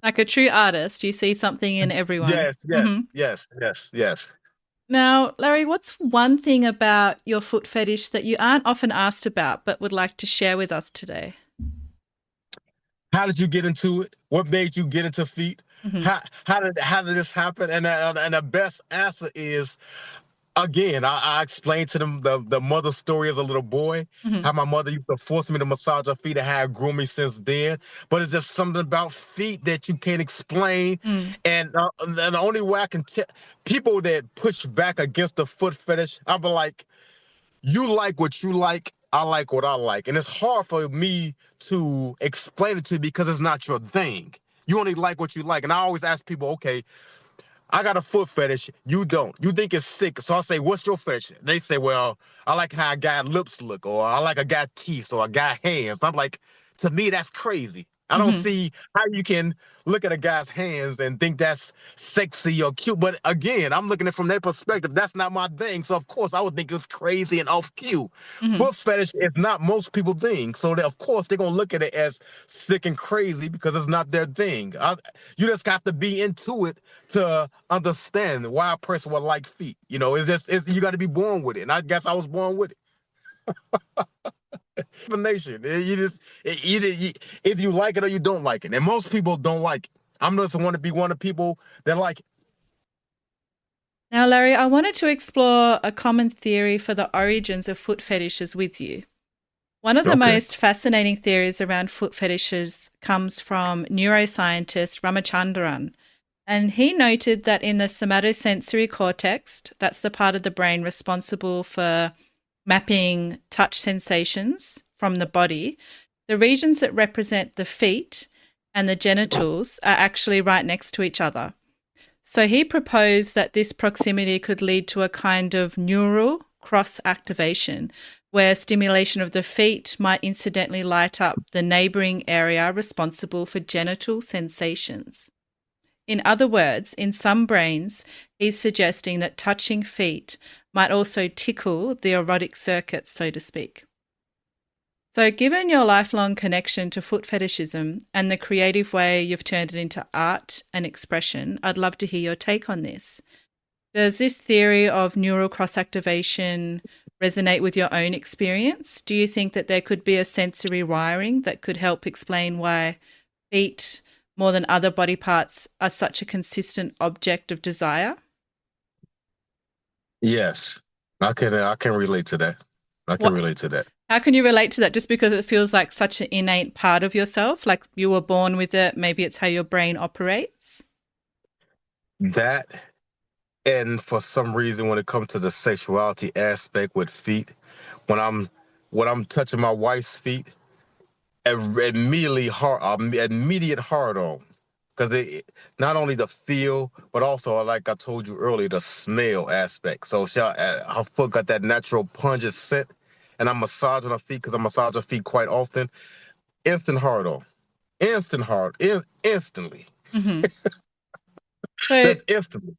Like a true artist, you see something in everyone. Yes, Mm-hmm. yes, yes, yes, yes. Now, Larry, what's one thing about your foot fetish that you aren't often asked about but would like to share with us today? How did you get into it? What made you get into feet? Mm-hmm, How did this happen? And the best answer is, again, I explained to them the mother story as a little boy, mm-hmm, how my mother used to force me to massage her feet and how it grew me since then. But it's just something about feet that you can't explain. mm, And the only way I can tell people that push back against the foot fetish, I'll be like, you like what you like. I like what I like. And it's hard for me to explain it to you because it's not your thing. You only like what you like. And I always ask people, okay, I got a foot fetish. You don't. You think it's sick. So I say, what's your fetish? They say, well, I like how a guy lips look, or I like a guy teeth, or a guy hands. I'm like, to me, that's crazy. I don't mm-hmm, see how you can look at a guy's hands and think that's sexy or cute. But again, I'm looking at it from their perspective. That's not my thing. So of course I would think it's crazy and off cue. mm-hmm, Foot fetish is not most people's thing. So of course they're gonna look at it as sick and crazy because it's not their thing. You just have to be into it to understand why a person would like feet. You got to be born with it, and I guess I was born with it. Nation. You just either you like it or you don't like it, and most people don't like it. I'm just want to be one of the people that like it. Now, Larry, I wanted to explore a common theory for the origins of foot fetishes with you. One of the Okay. most fascinating theories around foot fetishes comes from neuroscientist Ramachandran. And he noted that in the somatosensory cortex, that's the part of the brain responsible for mapping touch sensations from the body, the regions that represent the feet and the genitals are actually right next to each other. So he proposed that this proximity could lead to a kind of neural cross activation, where stimulation of the feet might incidentally light up the neighboring area responsible for genital sensations. In other words, in some brains, he's suggesting that touching feet might also tickle the erotic circuits, so to speak. So, given your lifelong connection to foot fetishism and the creative way you've turned it into art and expression, I'd love to hear your take on this. Does this theory of neural cross activation resonate with your own experience? Do you think that there could be a sensory wiring that could help explain why feet, more than other body parts, are such a consistent object of desire? Yes, I can relate to that. I can What? relate to that. How can you relate to that? Just because it feels like such an innate part of yourself, like you were born with it. Maybe it's how your brain operates. That and for some reason, when it comes to the sexuality aspect with feet, when I'm touching my wife's feet, immediate hard on, because it not only the feel but also, like I told you earlier, the smell aspect. So her foot got that natural pungent scent, and I'm massaging her feet because I massage her feet quite often. Instant hard on, instantly. Mm-hmm. So, That's instantly.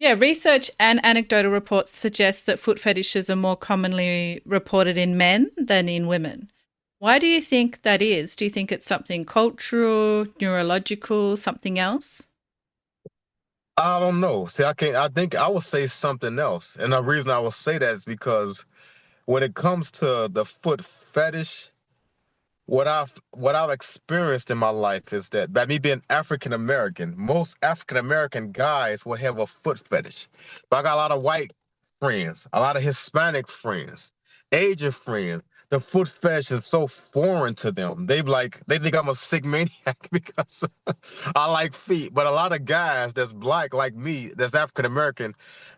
yeah, research and anecdotal reports suggest that foot fetishes are more commonly reported in men than in women. Why do you think that is? Do you think it's something cultural, neurological, something else? I don't know. See, I can't. I think I would say something else, and the reason I would say that is because when it comes to the foot fetish, what I've experienced in my life is that by me being African American, most African American guys will have a foot fetish. But I got a lot of white friends, a lot of Hispanic friends, Asian friends. The foot fetish is so foreign to them. They think I'm a sick maniac because I like feet. But a lot of guys that's black like me, that's African American,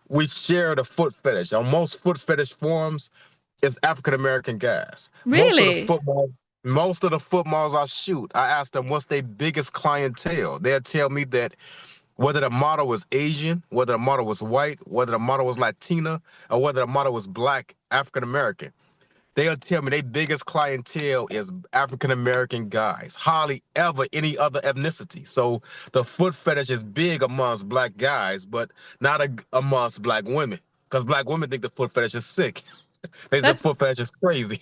we share the foot fetish. On most foot fetish forums, it's African American guys. Really? Most of the footballs I shoot, I ask them what's their biggest clientele. They'll tell me that whether the model was Asian, whether the model was white, whether the model was Latina, or whether the model was black, African American. They'll tell me their biggest clientele is African American guys, hardly ever any other ethnicity. So the foot fetish is big amongst black guys, but not amongst black women. Because black women think the foot fetish is sick. They think the That foot fetish is crazy.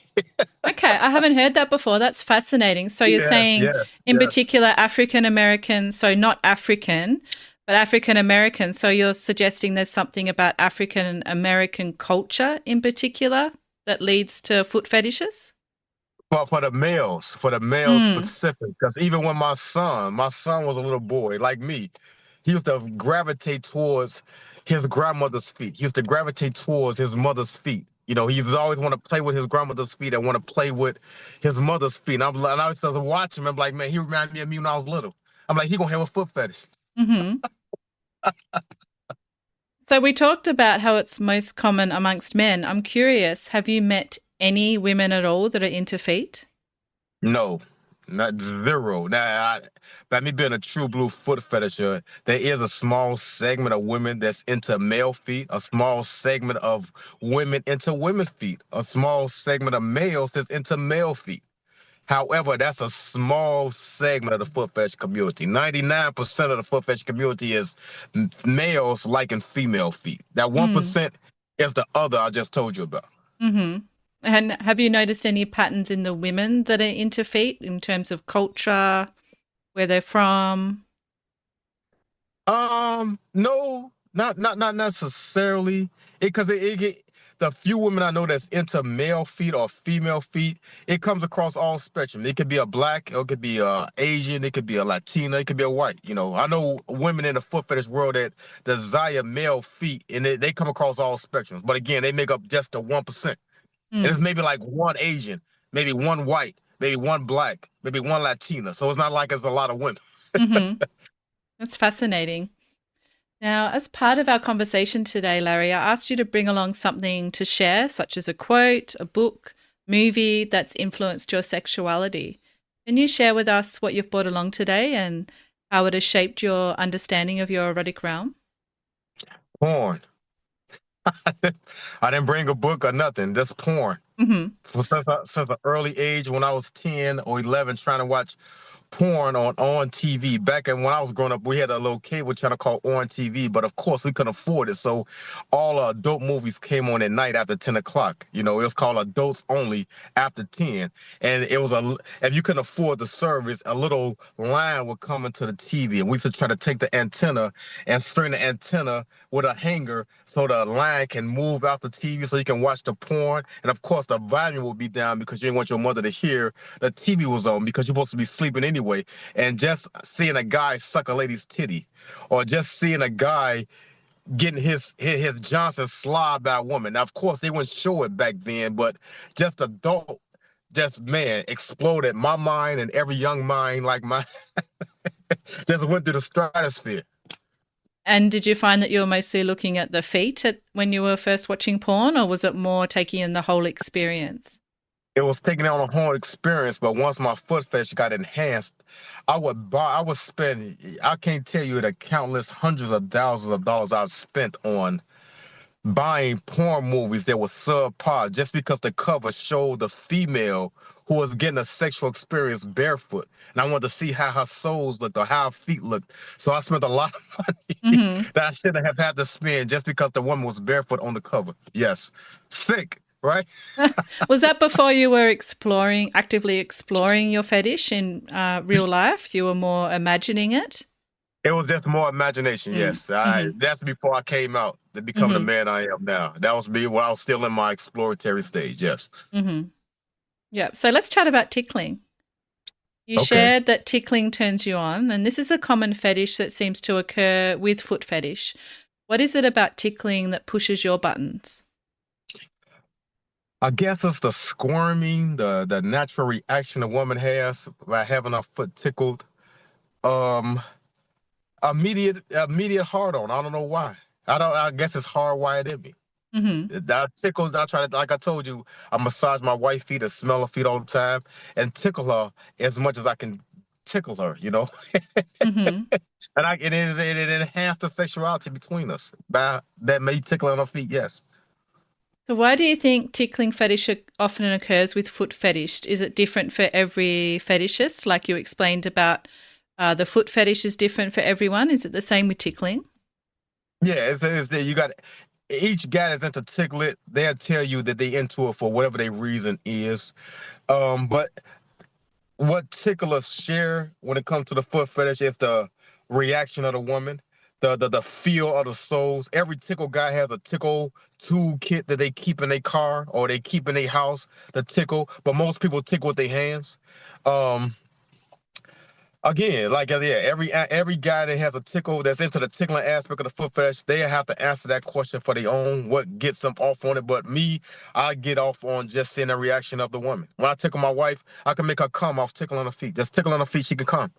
okay, I haven't heard that before. That's fascinating. So you're Yes, saying yes, in yes. particular African American, so not African, but African American. So you're suggesting there's something about African American culture in particular that leads to foot fetishes? Well, for the males Mm. specific, because even when my son was a little boy like me, he used to gravitate towards his grandmother's feet. He used to gravitate towards his mother's feet. You know, he's always want to play with his grandmother's feet and want to play with his mother's feet. And I used to watch him. I'm like, man, he reminded me of me when I was little. I'm like, he gonna have a foot fetish. Hmm. So we talked about how it's most common amongst men. I'm curious, have you met any women at all that are into feet? No, not zero. By me being a true blue foot fetisher, there is a small segment of women that's into male feet, a small segment of women into women feet, a small segment of males that's into male feet. However, that's a small segment of the foot fetish community. 99% of the foot fetish community is males liking female feet. That Mm. 1% is the other I just told you about. Hmm. And have you noticed any patterns in the women that are into feet in terms of culture, where they're from? No, not necessarily. The few women I know that's into male feet or female feet, it comes across all spectrum. It could be a black, it could be a Asian, it could be a Latina, it could be a white. You know, I know women in the foot fetish world that desire male feet, and they come across all spectrums. But again, they make up just the 1%. And it's Mm. maybe like one Asian, maybe one white, maybe one black, maybe one Latina. So it's not like it's a lot of women. Hmm. That's fascinating. Now, as part of our conversation today, Larry, I asked you to bring along something to share, such as a quote, a book, movie that's influenced your sexuality. Can you share with us what you've brought along today and how it has shaped your understanding of your erotic realm? Porn. I didn't bring a book or nothing. Just porn. Hmm. Since an early age, when I was 10 or 11, trying to watch porn on TV. Back when I was growing up, we had a little cable channel called On TV, but of course we couldn't afford it. So all adult movies came on at night after 10 o'clock. You know, it was called Adults Only after 10. And if you couldn't afford the service, a little line would come into the TV. And we used to try to take the antenna and string the antenna with a hanger so the line can move out the TV so you can watch the porn. And of course, the volume will be down because you didn't want your mother to hear the TV was on because you're supposed to be sleeping anyway. And just seeing a guy suck a lady's titty, or just seeing a guy getting his Johnson slobbed by a woman. Now, of course, they wouldn't show it back then, but just adult, just man, exploded my mind and every young mind like mine just went through the stratosphere. And did you find that you were mostly looking at the feet when you were first watching porn, or was it more taking in the whole experience? It was taking on a whole experience, but once my foot fetish got enhanced, I would spend, I can't tell you the countless hundreds of thousands of dollars I've spent on buying porn movies that were subpar just because the cover showed the female who was getting a sexual experience barefoot. And I wanted to see how her soles looked or how her feet looked. So I spent a lot of money Hmm. that I shouldn't have had to spend just because the woman was barefoot on the cover. Yes. Sick, right? Was that before you were actively exploring your fetish in real life? You were more imagining it? It was just more imagination. Mm. Yes, Mhm. that's before I came out to become the Mhm. man I am now. That was me when I was still in my exploratory stage. Yes. Mhm. Yeah. So let's chat about tickling. You Okay. shared that tickling turns you on, and this is a common fetish that seems to occur with foot fetish. What is it about tickling that pushes your buttons? I guess it's the squirming, the natural reaction a woman has by having her foot tickled. Um, immediate hard on. I don't know why. I don't. I guess it's hardwired in me. Mhm. That tickles. I try to, like I told you, I massage my wife's feet and smell her feet all the time and tickle her as much as I can tickle her. Mhm. It enhanced the sexuality between us by that me tickling her feet. Yes. So why do you think tickling fetish often occurs with foot fetish? Is it different for every fetishist, like you explained about the foot fetish is different for everyone? Is it the same with tickling? Yeah, it's that you got each guy that's into ticklet, they'll tell you that they into it for whatever their reason is. But what ticklers share when it comes to the foot fetish is the reaction of the woman, the feel of the souls. Every tickle guy has a tickle toolkit that they keep in their car or they keep in their house to tickle, but most people tickle with their hands. Um, Again, like yeah, every guy that has a tickle that's into the tickling aspect of the foot fetish, they have to answer that question for their own. What gets them off on it? But me, I get off on just seeing the reaction of the woman. When I tickle my wife, I can make her come off tickling her feet. Just tickling her feet, she can come.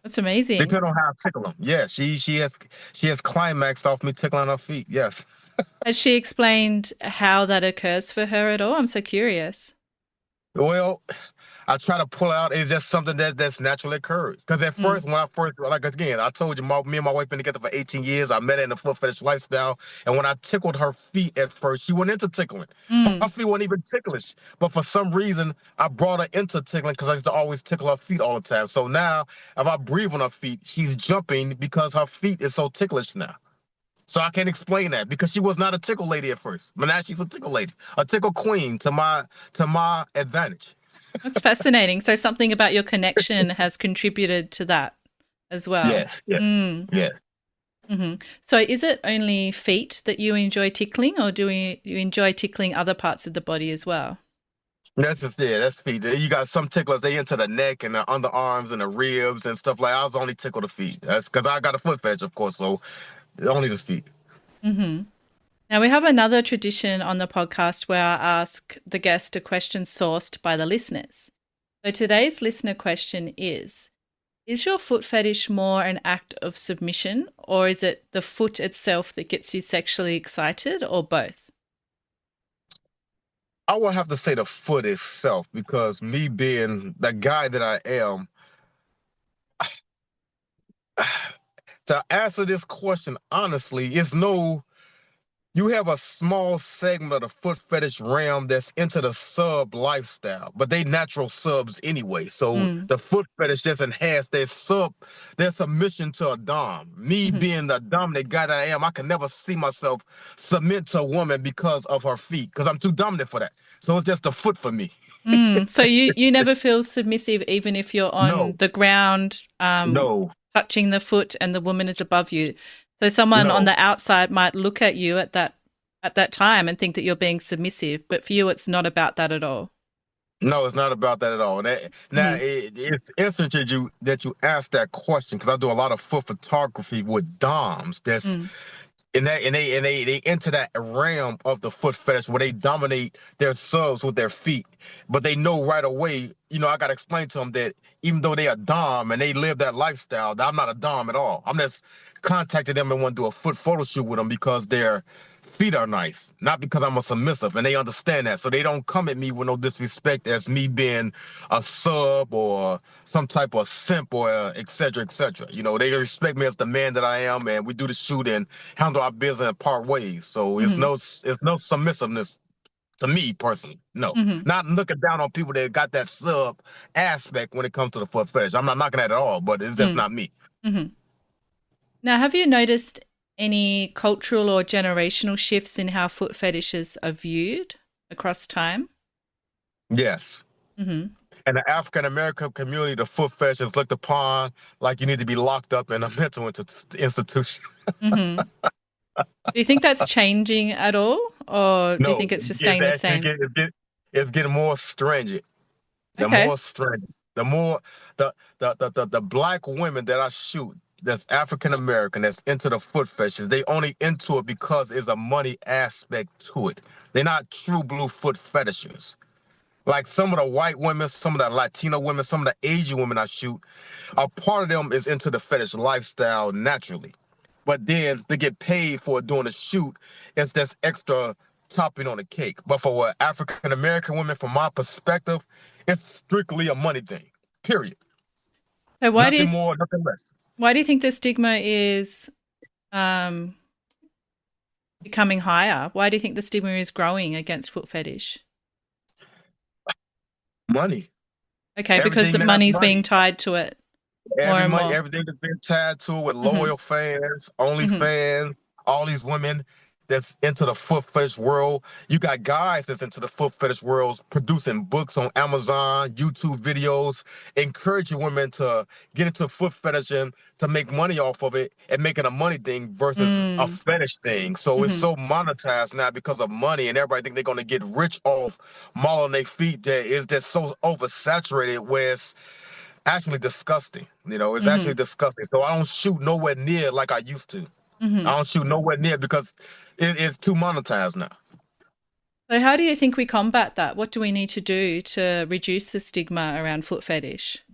That's amazing. Depending on how I tickle them. Yeah, she has climaxed off me tickling her feet. Yes. Has she explained how that occurs for her at all? I'm so curious. Well, I try to pull out. It's just something that's naturally occurs. Because at Mm. first, when I first, like again, I told you, me and my wife been together for 18 years. I met her in the foot fetish lifestyle, and when I tickled her feet at first, she went into tickling. Her Mm. feet weren't even ticklish, but for some reason, I brought her into tickling because I used to always tickle her feet all the time. So now, if I breathe on her feet, she's jumping because her feet is so ticklish now. So I can't explain that because she was not a tickle lady at first, but now she's a tickle lady, a tickle queen to my advantage. That's fascinating. So something about your connection has contributed to that as well. Yes, yes, Mm. yes. So is it only feet that you enjoy tickling, or you enjoy tickling other parts of the body as well? That's just yeah, that's feet. You got some ticklers, they into the neck and the underarms and the ribs and stuff like. I was only tickle the feet. That's because I got a foot fetish, of course. So only the feet. Hmm. Now, we have another tradition on the podcast where I ask the guest a question sourced by the listeners. So today's listener question is your foot fetish more an act of submission, or is it the foot itself that gets you sexually excited, or both? I will have to say the foot itself because me being the guy that I am, to answer this question honestly, it's no. You have a small segment of the foot fetish realm that's into the sub lifestyle, but they natural subs anyway. So Mm. the foot fetish just enhance their submission to a dom. Me Hmm. being the dominant guy that I am, I can never see myself submit to a woman because of her feet, because I'm too dominant for that. So it's just the foot for me. Mm. So you never feel submissive even if you're on No, the ground, no, touching the foot and the woman is above you. So someone on no. the outside might look at you at that time and think that you're being submissive, but for you it's not about that at all. No, it's not about that at all. Now, Mm-hmm. it's interesting that you asked that question because I do a lot of foot photography with DOMs. That's Mm. and they enter that realm of the foot fetish where they dominate their subs with their feet, but they know right away. I got to explain to them that even though they are dom and they live that lifestyle, that I'm not a dom at all. I'm just contacting them and want to do a foot photo shoot with them because their feet are nice, not because I'm a submissive, and they understand that, so they don't come at me with no disrespect as me being a sub or some type of simp or et cetera, et cetera. They respect me as the man that I am, and we do the shoot and handle our business and part ways. So it's Mm-hmm. no submissiveness to me personally. No, Mm-hmm. not looking down on people that got that sub aspect when it comes to the foot fetish. I'm not knocking that at all, but it's just not me. Mm-hmm. Now, have you noticed any cultural or generational shifts in how foot fetishes are viewed across time? Yes. Mm-hmm. In the African American community, the foot fetish is looked upon like you need to be locked up in a mental institution. Mm-hmm. Do you think that's changing at all, or do you No, think it's just it's staying the actually same? it's getting more stringent. The Okay. more stringent, the more the black women that I shoot that's African American that's into the foot fetishes, they only into it because there's a money aspect to it. They're not true blue foot fetishes. Like some of the white women, some of the Latino women, some of the Asian women I shoot, a part of them is into the fetish lifestyle naturally. But then they get paid for doing a shoot, it's this extra topping on the cake. But for African American women, from my perspective, it's strictly a money thing. Period. So Nothing more, nothing less. why do you think the stigma is um, becoming higher? Why do you think the stigma is growing against foot fetish? Money. Okay, because Everything the now is money's being money. tied to it more and more. Everything that's been tied to it with Mm-hmm. loyal fans, Mm-hmm. OnlyFans, all these women that's into the foot fetish world. You got guys that's into the foot fetish world producing books on Amazon, YouTube videos, encouraging women to get into foot fetish and to make money off of it and making a money thing versus a Mm. fetish thing. So it's Mm-hmm. so monetized now because of money and everybody think they're gonna get rich off mauling their feet that is just so oversaturated where it's actually disgusting. It's Mm-hmm. actually disgusting. So I don't shoot nowhere near like I used to. Mm-hmm. I don't shoot nowhere near because it's too monetized now. So how do you think we combat that? What do we need to do to reduce the stigma around foot fetish?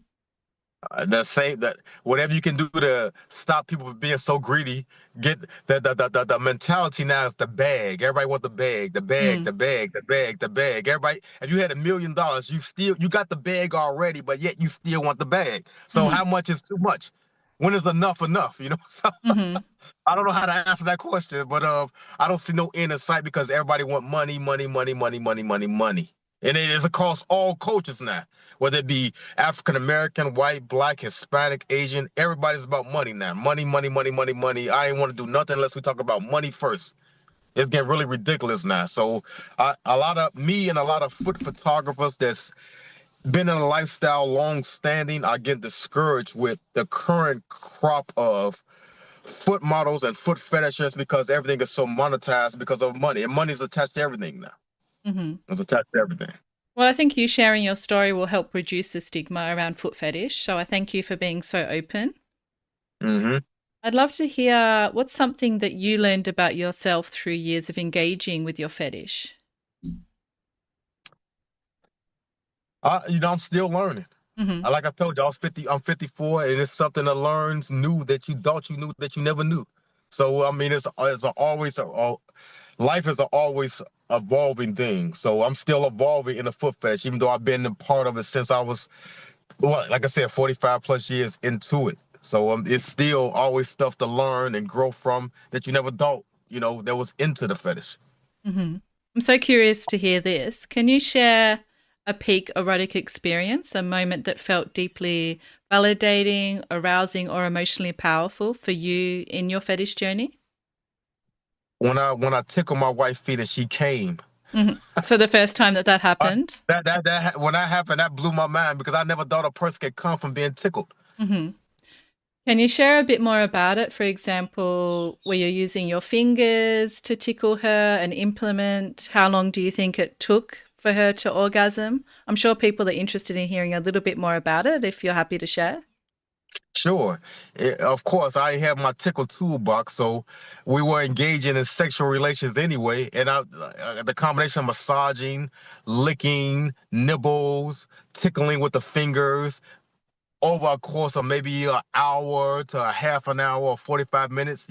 The same that whatever you can do to stop people from being so greedy, get the mentality now is the bag. Everybody want the bag, the bag, Mm. the bag, the bag, the bag. Everybody, if you had $1 million, you got the bag already, but yet you still want the bag. So Mm-hmm. how much is too much? When is enough enough? So Mm-hmm. I don't know how to answer that question, but I don't see no end in sight because everybody want money, money, money, money, money, money, money, and it is across all cultures now, whether it be African American, white, black, Hispanic, Asian. Everybody's about money now. Money, money, money, money, money. I ain't want to do nothing unless we talk about money first. It's getting really ridiculous now. So a lot of me and a lot of foot photographers that's been in a lifestyle long standing, I get discouraged with the current crop of foot models and foot fetishes because everything is so monetized because of money. And money is attached to everything now. Mm-hmm. It's attached to everything. Well, I think you sharing your story will help reduce the stigma around foot fetish. So I thank you for being so open. hmm I'd love to hear what's something that you learned about yourself through years of engaging with your fetish. I'm still learning. Mm-hmm. Like I told you, I was 50, I'm 54, and it's something that learns new that you thought you knew that you never knew. So, I mean, life is a always evolving thing. So I'm still evolving in the foot fetish, even though I've been a part of it since I was, well, like I said, 45 plus years into it. So it's still always stuff to learn and grow from that you never thought, that was into the fetish. Mm-hmm. I'm so curious to hear this. Can you share a peak erotic experience, a moment that felt deeply validating, arousing, or emotionally powerful for you in your fetish journey? When I tickled my wife's feet and she came, Mm-hmm. So the first time that I, happened? when that happened, that blew my mind because I never thought a person could come from being tickled. Mm-hmm. Can you share a bit more about it? For example, were you using your fingers to tickle her, an implement? How long do you think it took for her to orgasm? I'm sure people are interested in hearing a little bit more about it if you're happy to share. Sure. Of course, I have my tickle toolbox, so we were engaging in sexual relations anyway. And the combination of massaging, licking, nibbles, tickling with the fingers over a course of maybe an hour to a half an hour or 45 minutes,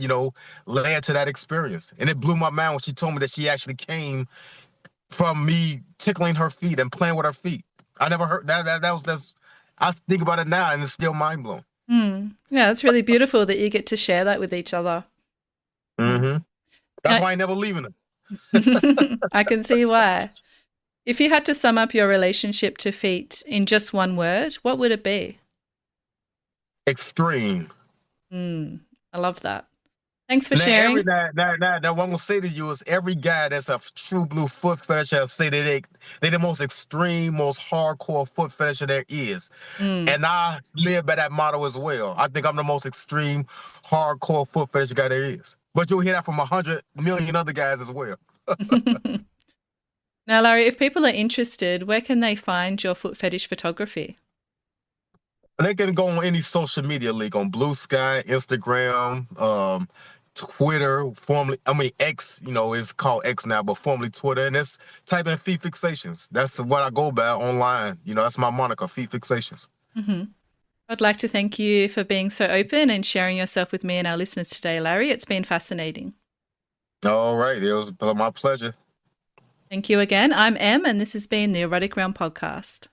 led to that experience. And it blew my mind when she told me that she actually came from me tickling her feet and playing with her feet. I never heard that. I think about it now and it's still mind blowing. Mm. Yeah, it's really beautiful that you get to share that with each other. Mm. hmm That's Now, why I ain't never leaving her. I can see why. If you had to sum up your relationship to feet in just one word, what would it be? Extreme. Mm, I love that. Thanks for Now, sharing. now, what I'm gonna say to you is every guy that's a true blue foot fetishist say that they the most extreme, most hardcore foot fetisher there is. Mm. And I live by that motto as well. I think I'm the most extreme, hardcore foot fetish guy there is. But you'll hear that from 100 million other guys as well. Now, Larry, if people are interested, where can they find your foot fetish photography? They can go on any social media link on Blue Sky, Instagram, Twitter, formerly, I mean, X, it's called X now, but formerly Twitter. And it's type in Feetfixations. That's what I go by online. That's my moniker, Feetfixations. Hmm. I'd like to thank you for being so open and sharing yourself with me and our listeners today, Larry. It's been fascinating. All right. It was my pleasure. Thank you again. I'm Em, and this has been the Erotic Realm podcast.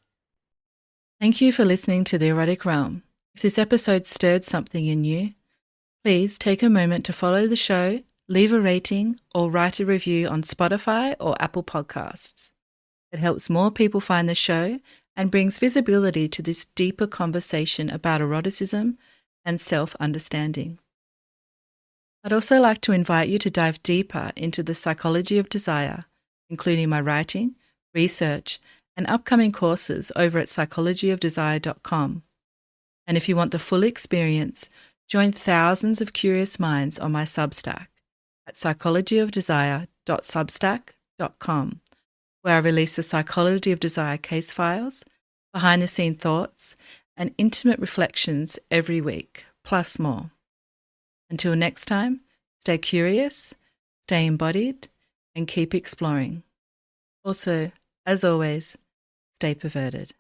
Thank you for listening to the Erotic Realm. If this episode stirred something in you, please take a moment to follow the show, leave a rating, or write a review on Spotify or Apple Podcasts. It helps more people find the show and brings visibility to this deeper conversation about eroticism and self-understanding. I'd also like to invite you to dive deeper into the psychology of desire, including my writing, research, and upcoming courses over at psychologyofdesire.com. And if you want the full experience, join thousands of curious minds on my Substack at psychologyofdesire.substack.com, where I release the Psychology of Desire case files, behind-the-scene thoughts, and intimate reflections every week, plus more. Until next time, stay curious, stay embodied, and keep exploring. Also, as always, stay perverted.